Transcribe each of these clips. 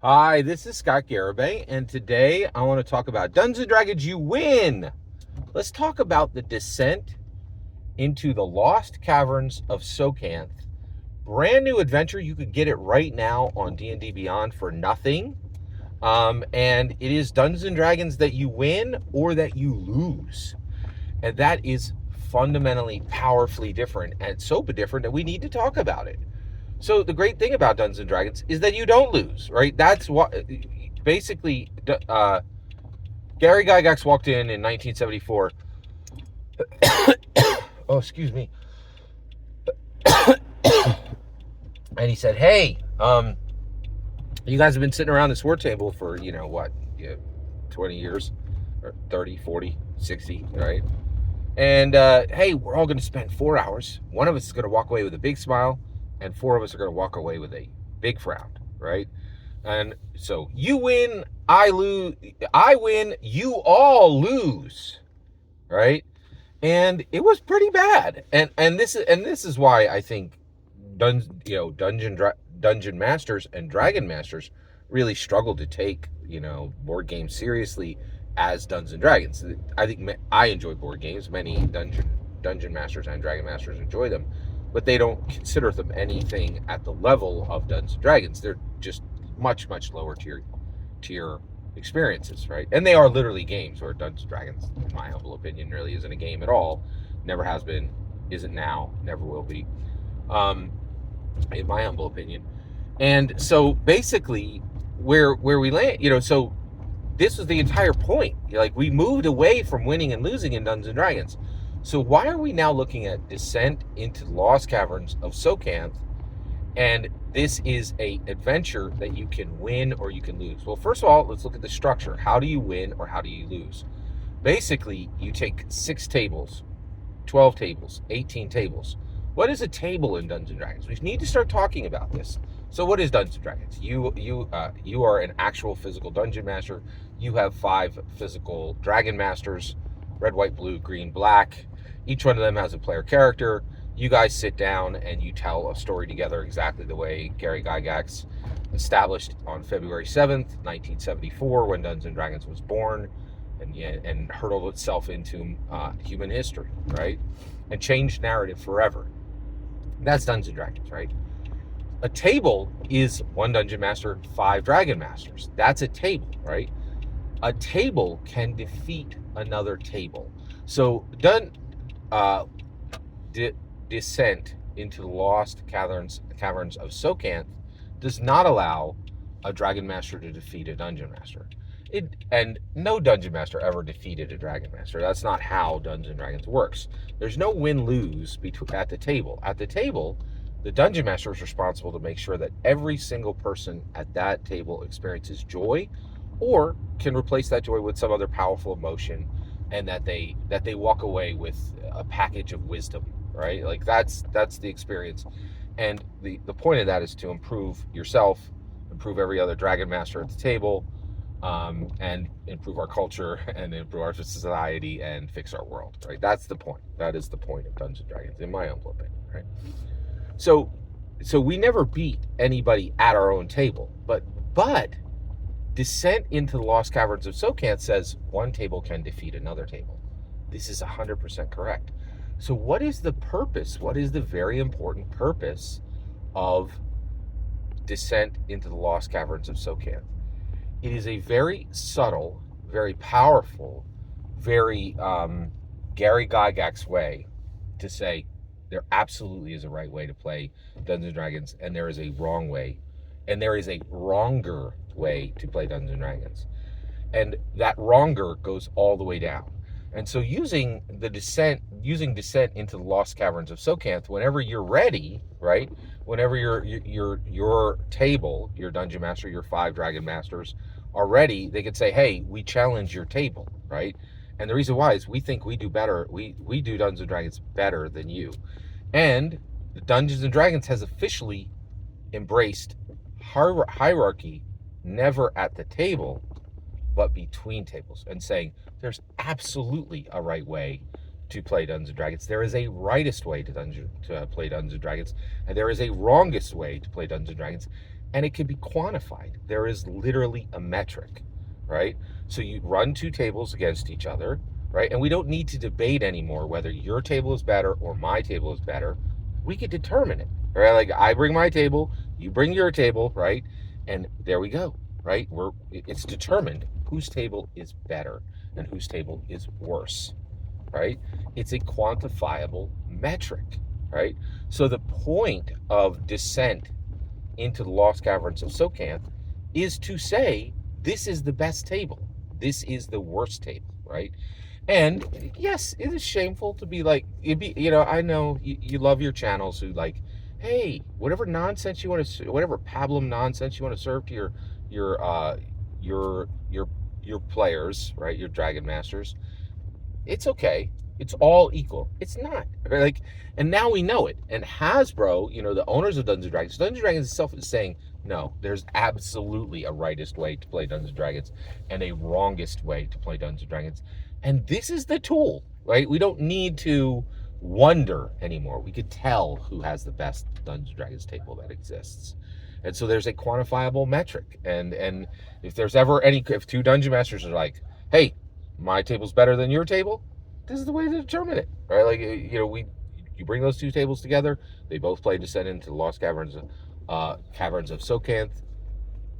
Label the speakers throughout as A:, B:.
A: Hi, this is Scott Garibay, and today I want to talk about Dungeons & Dragons You Win! Let's talk about the descent into the Lost Caverns of Socanth. Brand new adventure. You could get it right now on D&D Beyond for nothing. And it is Dungeons & Dragons that you win or that you lose. And that is fundamentally, powerfully different, and it's so different that we need to talk about it. So the great thing about Dungeons and Dragons is that you don't lose, right? That's what basically Gary Gygax walked in 1974. Oh, excuse me. And he said, "Hey, you guys have been sitting around this war table for 20 years, or 30, 40, 60, right? And hey, we're all going to spend 4 hours. One of us is going to walk away with a big smile, and 4 of us are going to walk away with a big frown, right? And so you win, I lose, I win, you all lose, right? And it was pretty bad. And this is why I think dungeon masters and dragon masters really struggle to take board games seriously as Dungeons and Dragons. I think I enjoy board games. Many dungeon masters and dragon masters enjoy them, but they don't consider them anything at the level of Dungeons and Dragons. They're just much lower tier experiences, right? And they are literally games. Where Dungeons and Dragons, in my humble opinion, really isn't a game at all. Never has been, isn't now, never will be. In my humble opinion. And so basically, where we land, so this was the entire point. Like, we moved away from winning and losing in Dungeons and Dragons. So why are we now looking at Descent into the Lost Caverns of Socanth? And this is a adventure that you can win or you can lose. Well, first of all, let's look at the structure. How do you win or how do you lose? Basically, you take 6 tables, 12 tables, 18 tables. What is a table in Dungeons & Dragons? We need to start talking about this. So what is Dungeons & Dragons? You are an actual physical dungeon master. You have 5 physical dragon masters, red, white, blue, green, black. Each one of them has a player character. You guys sit down and you tell a story together exactly the way Gary Gygax established on February 7th, 1974, when Dungeons & Dragons was born and hurtled itself into human history, right? And changed narrative forever. That's Dungeons & Dragons, right? A table is 1 dungeon master, 5 dragon masters. That's a table, right? A table can defeat another table. So Descent into the Lost Caverns of Socanth does not allow a dragon master to defeat a dungeon master. And no dungeon master ever defeated a dragon master. That's not how Dungeons & Dragons works. There's no win-lose at the table. At the table, the dungeon master is responsible to make sure that every single person at that table experiences joy, or can replace that joy with some other powerful emotion, and that they walk away with a package of wisdom, right? Like, that's the experience. And the point of that is to improve yourself, improve every other dragon master at the table, and improve our culture and improve our society and fix our world, right? That's the point. That is the point of Dungeons & Dragons, in my humble opinion, right? So we never beat anybody at our own table, but Descent into the Lost Caverns of Socanth says 1 table can defeat another table. This is 100% correct. So what is the purpose? What is the very important purpose of Descent into the Lost Caverns of Socanth? It is a very subtle, very powerful, very Gary Gygax way to say there absolutely is a right way to play Dungeons & Dragons, and there is a wrong way, and there is a wronger way to play Dungeons & Dragons. And that wronger goes all the way down. And so using Descent into the Lost Caverns of Socanth, whenever you're ready, right? Whenever your table, your dungeon master, your 5 dragon masters are ready, they could say, "Hey, we challenge your table," right? And the reason why is we think we do better. We do Dungeons & Dragons better than you. And the Dungeons & Dragons has officially embraced hierarchy, never at the table, but between tables, and saying there's absolutely a right way to play Dungeons & Dragons. There is a rightest way to play Dungeons & Dragons, and there is a wrongest way to play Dungeons & Dragons. and it can be quantified. There is literally a metric, right? So you run two tables against each other, right? And we don't need to debate anymore whether your table is better or my table is better. We could determine it, right? Like I bring my table, you bring your table, right? And there we go, right? It's determined whose table is better and whose table is worse, right? It's a quantifiable metric, right? So the point of descent into the Lost Caverns of Socanth is to say, this is the best table. This is the worst table, right? And yes, it is shameful to be like, I know you love your channels who like, hey, whatever nonsense you want to, whatever pablum nonsense you want to serve to your players, right? Your Dragon Masters, it's okay. It's all equal. It's not. Like, and now we know it. And Hasbro, the owners of Dungeons & Dragons itself is saying, no, there's absolutely a rightest way to play Dungeons & Dragons and a wrongest way to play Dungeons & Dragons. And this is the tool, right? We don't need to wonder anymore. We could tell who has the best Dungeons & Dragons table that exists. And so there's a quantifiable metric. And if there's ever if two Dungeon Masters are like, hey, my table's better than your table, this is the way to determine it, right? Like, you bring those two tables together, they both play Descent into the Lost Caverns of Socanth.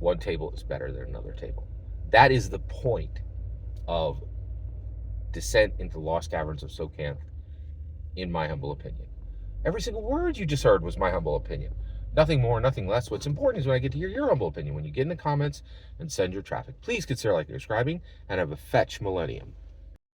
A: One table is better than another table. That is the point of Descent into the Lost Caverns of Socanth, in my humble opinion. Every single word you just heard was my humble opinion. Nothing more, nothing less. What's important is when I get to hear your humble opinion. When you get in the comments and send your traffic, please consider liking and subscribing, and have a fetch millennium.